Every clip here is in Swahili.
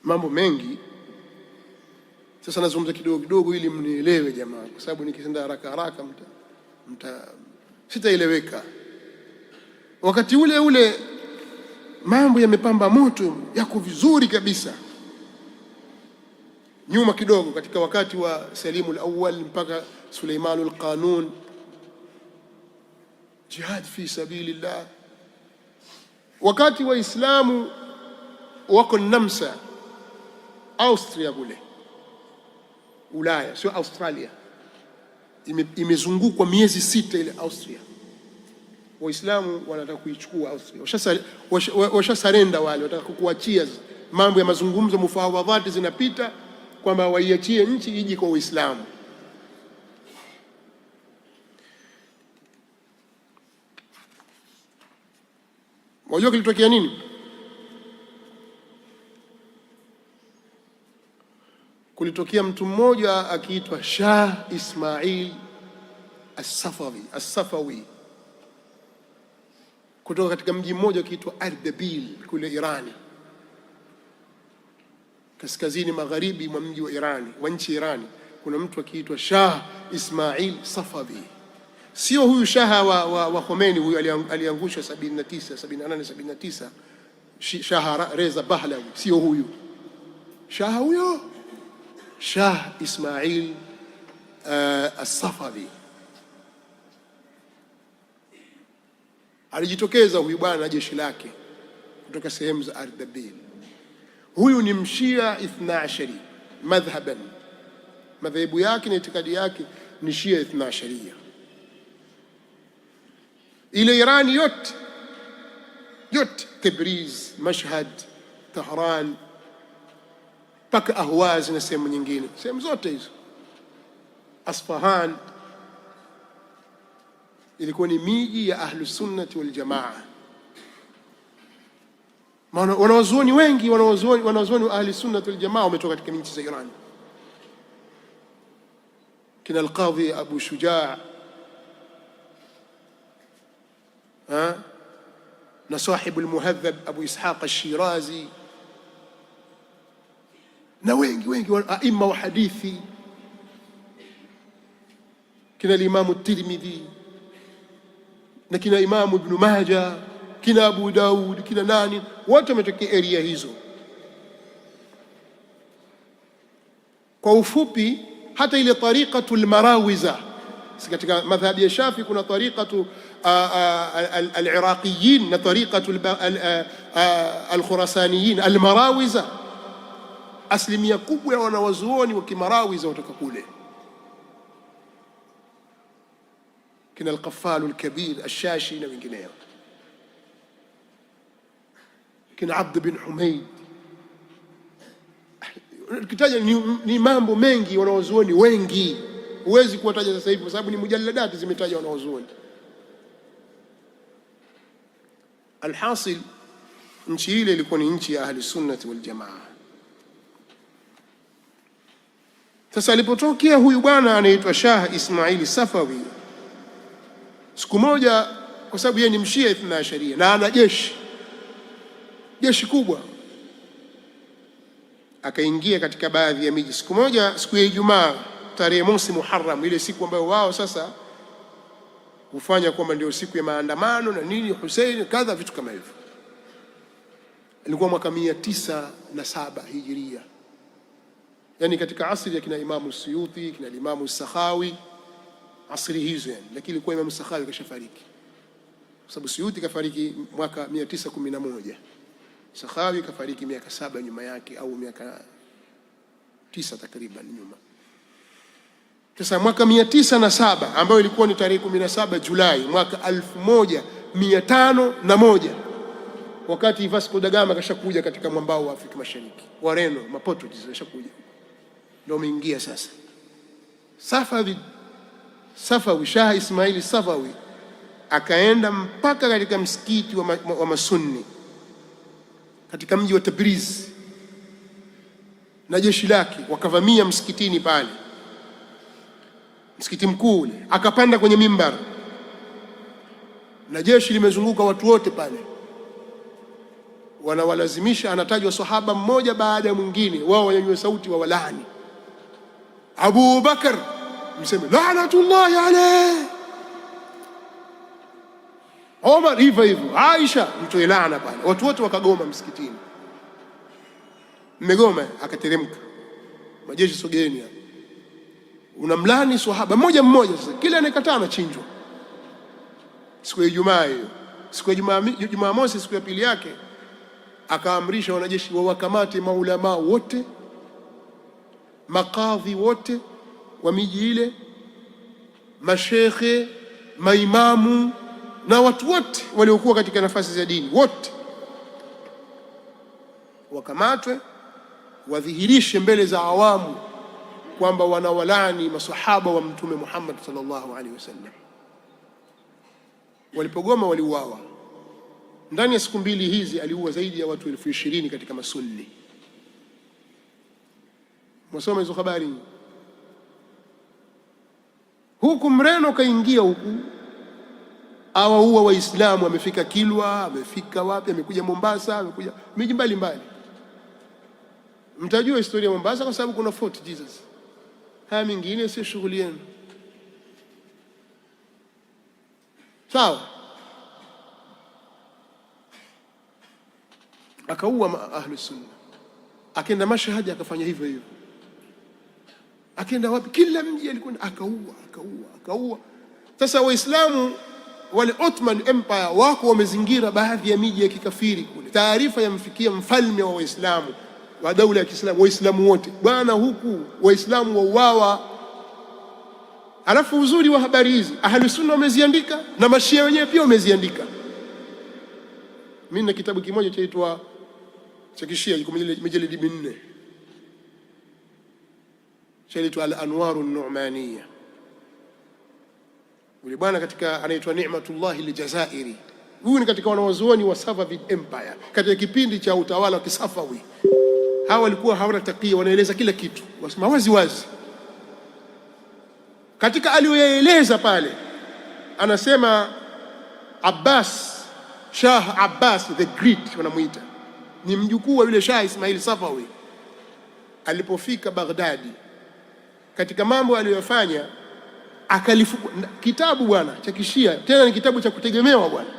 mambo mengi. Sasa nazungumza kidogo kidogo ili mnielewe jamaa, kwa sababu nikisenda haraka haraka sitaeleweka. Wakati ule ule mambo yamepamba moto, yako vizuri kabisa. Nyuma kidogo, katika wakati wa Salimu al-Awwal mpaka Suleiman al-Qanun, jihad fi sabilillah. Wakati Waislamu wako Namsa, Austria kule Ulaya, sio Australia, imezungukwa miezi 6 ile Austria. Waislamu wanataka kuichukua Austria, washasarenda wale, wataka kukuachia. Mambo ya mazungumzo, mufawadhati zinapita kwamba waiachie nchi iji kwa Uislamu. Wajua kilitokea nini? Kulitokea mtu mmoja akiitwa Shah Ismail As-Safawi kutoka katika mji mmoja akiitwa Ardabil kule Irani, kaskazini magharibi mwa mji wa Irani, wa nchi Irani. Kuna mtu akiitwa Shah Ismail Safawi. Sio huyu shaha wa Khomeini, huyu aliangusha 78 79, Shah Reza Pahlavi, sio huyu shaha. Huyo Shah Ismail As-Safawi alijitokeza huyu bwana na jeshi lake kutoka sehemu za Ardabil. Huyu ni mshia 12 madhhaban, madhehebu yake na itikadi yake ni Shia 12. Ile Irani yote Tabriz, Mashhad, Tehran mpaka Ahwaz na sehemu nyingine, sehemu zote hizo, Asfahan, ilikuwa ni miji ya Ahlus Sunnati wal Jamaa. Wanawazuoni wengi, wanawazuoni wa Ahlus Sunnati wal Jamaa wametoka katika nchi za Iran. Kina al-Qadhi Abu Shujaa na sahibu al-Muhadhab Abu Ishaq al-Shirazi na wengi aima wa hadithi, kina al-Imam at-Tirmidhi na kina Imam Ibn Majah, kina Abu Daud, kina nani, wote wametokea area hizo. Kwa ufupi, hata ile tariqatul Marawiza, katika madhhabi ya Shafi kuna tariqatu al-Iraqiyin na tariqatu al-Khurasaniyin. Al-Marawiza, asilimia kubwa ya wanawazuoni wa Kimarawiza kutoka kule, kina al-Qaffal al-Kabir al-Shashi na wengineo, kina Abd bin Humaid. Kitaja ni mambo mengi, wanawazuoni wengi, huwezi kuwataja sasa hivi kwa sababu ni mujalladati zimetaja wanawazuoni. Alhasil, nchi ile ilikuwa ni nchi ya Ahli Sunnati wal Jamaa. Sasa alipotokea huyu bwana anaitwa Shah Ismail Safawi, siku moja, kwa sababu yeye ni mshia 12 na ana jeshi kubwa, akaingia katika baadhi ya miji. Siku moja, siku ya Ijumaa, tarehe mosi Muharram, ile siku ambayo wao sasa hufanya kwamba ndio siku ya maandamano na nini, Hussein kadha, vitu kama hivyo. Ilikuwa mwaka 907 Hijiria, yani katika asri ya kina Imamu Suyuti, kina Imamu Sakhawi, asri hizo yani. Lakini ilikuwa Imamu Sakhawi kashafariki, kwa sababu Suyuti kafariki mwaka 911, Sakhawi kafariki miaka 7 nyuma yake, au miaka 9 takriban nyuma. Sasa mwaka 907 ambayo ilikuwa ni tarehe 17 Julai mwaka 1501, wakati Vasco da Gama kashakuja katika mwambao wa Afrika Mashariki, Wareno, Maportuguese kashakuja, ndio umeingia sasa Safawi, Shah Ismail Safawi akaenda mpaka katika msikiti wa Masunni katika mji wa Tabriz na jeshi lake, wakavamia msikitini pale, msikiti mkuu ule. Akapanda kwenye mimbar na jeshi limezunguka watu wote pale, wanawalazimisha, anatajwa sahaba mmoja baada ya mwingine, wao wanyanyue sauti wa walani. Abu Bakar mseme laanatullahi alayhi, Omar hivyo hivyo, Aisha mtoe laana pale. Watu wote wakagoma msikitini, mmegoma. Akateremka, majeshi sogeeni hapa, unamlani sahaba mmoja mmoja. Sasa kila anayekataa anachinjwa. Siku ya Ijumaa hiyo, siku ya Jumamosi, siku ya pili yake, akaamrisha wanajeshi wawakamate maulama wote, makadhi wote wa miji ile, mashekhe, maimamu na watu wote waliokuwa katika nafasi za dini, wote wakamatwe, wadhihirishe mbele za awamu kwamba wanawalani masahaba wa Mtume Muhammad sallallahu alaihi wasallam. Walipogoma waliuawa. Ndani ya siku mbili hizi aliua zaidi ya watu 20,000 katika masunni. Mwasoma hizo habari. Huku Mreno kaingia huku, awaua Waislamu. Amefika Kilwa, amefika wapi, amekuja Mombasa, amekuja miji mbalimbali. Mtajua historia ya Mombasa kwa sababu kuna Fort Jesus. Haya mingine si shughuli yenu, sawa? Akaua ahlu sunna, akaenda Mashhad akafanya hivyo hivyo, akaenda wapi, kila mji alikwenda akaua. Sasa Waislamu wale Ottoman Empire wako wamezingira baadhi ya miji ya kikafiri kule. Taarifa yamfikia mfalme wa Waislamu wa daula ya Kiislamu, Waislamu wote, bwana, huku Waislamu wauawa. Alafu uzuri wa habari hizi ahlu sunna wameziandika na mashia wenyewe pia wameziandika. Mimi na kitabu kimoja chaitwa cha Kishia, iko mijeledi 4, chaitwa Al-Anwaru An-Nu'maniyya. Yule bwana katika anaitwa Ni'matullah al-Jazairi. Huyu ni katika wanawazuoni wa Safavid Empire katika kipindi cha utawala wa Kisafawi. Hawa walikuwa hawana takia, wanaeleza kila kitu, wasema wazi wazi. Katika aliyoyaeleza pale anasema Abbas, Shah Abbas the Great wanamuita, ni mjukuu wa yule Shah Ismail Safawi. Alipofika Baghdadi, katika mambo aliyofanya, akalifuku kitabu bwana cha Kishia, tena ni kitabu cha kutegemewa bwana,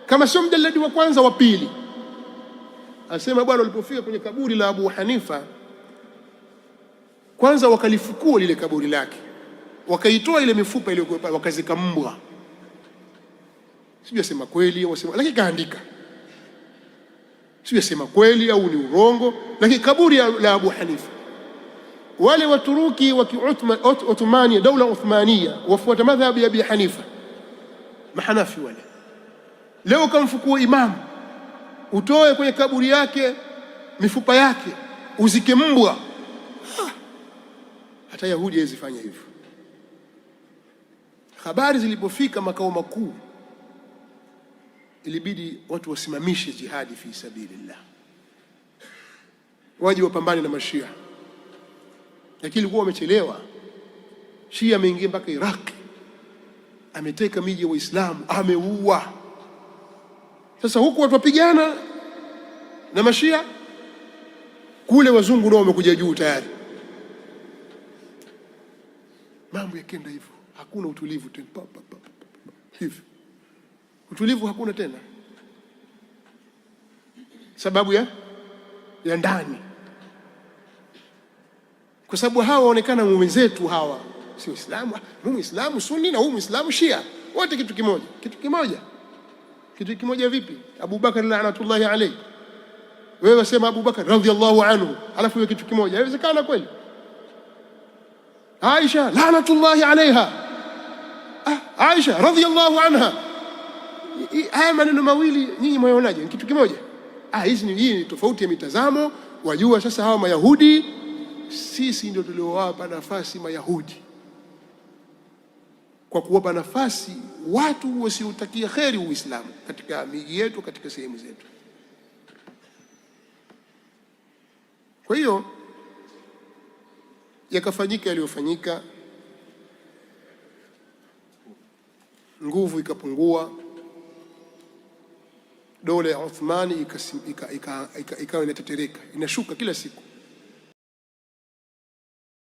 kama sio mjaladi wa kwanza wa pili. Asema bwana, walipofika kwenye kaburi la Abu Hanifa, kwanza wakalifukua lile kaburi lake, wakaitoa ile mifupa iliyokuwa pale, wakazika mbwa. Sijui asema kweli au asema, lakini kaandika, sijui asema kweli au ni urongo, lakini kaburi la Abu Hanifa. Wale Waturuki wa Ottomania, daula Uthmania, wafuata madhhabu ya Abi Hanifa, mahanafi wale, leo kamfukua imamu, utoe kwenye kaburi yake mifupa yake, uzike mbwa. Hata Yahudi hawezifanya hivyo. Habari zilipofika makao makuu, ilibidi watu wasimamishe jihadi fi sabilillah, waje wapambane na mashia. Lakini ilikuwa wamechelewa. Shia ameingia mpaka Iraq, ameteka miji ya Waislamu, ameua. Sasa huku watu wapigana na mashia, kule wazungu nao wamekuja juu tayari. Mambo yakenda hivyo, hakuna utulivu tena. Hivyo utulivu hakuna tena, sababu ya ndani, kwa sababu hawa waonekana wenzetu, hawa si Waislamu. Muislamu Sunni na huyu Muislamu Shia, wote kitu kimoja. Kitu kimoja vipi? Abu Bakar laanatullahi alayhi, wewe wasema Abu Bakar radhiyallahu anhu, alafu hiyo kitu kimoja, haiwezekana kweli? Aisha laanatullahi alayha, Aisha radhiyallahu anha, haya maneno mawili nyinyi mwaonaje? Kitu kimoja? Hii ni tofauti ya mitazamo. Wajua sasa hawa Mayahudi, sisi ndio tuliowapa nafasi Mayahudi, kwa kuwapa nafasi watu wasiotakia kheri Uislamu katika miji yetu, katika sehemu zetu. Kwa hiyo yakafanyika yaliyofanyika, nguvu ikapungua, dola ya Uthmani ikawa inatetereka, inashuka kila siku.